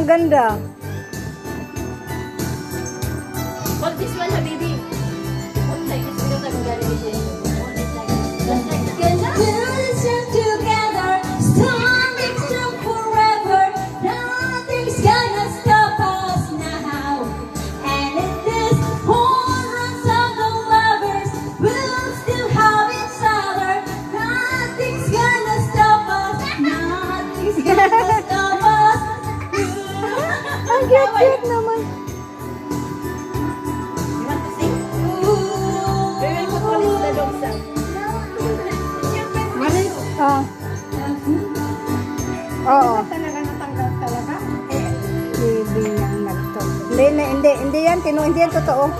ang ganda. Hold this one, Habibi. Hold like this. Ito tayo magaling din. Hold it like this. Just like that. Ganda. Together, standing strong forever. Nothing's gonna stop us now. And in this horrors of the lovers, we'll still have each other. Nothing's gonna stop us. Nothing's gonna stop us. Ang cute naman. You want to sing? We will put all in the dog song. Ah. Oo. Talaga natanggal talaga. Hindi yan nagto. Hindi yan. Hindi yan totoo.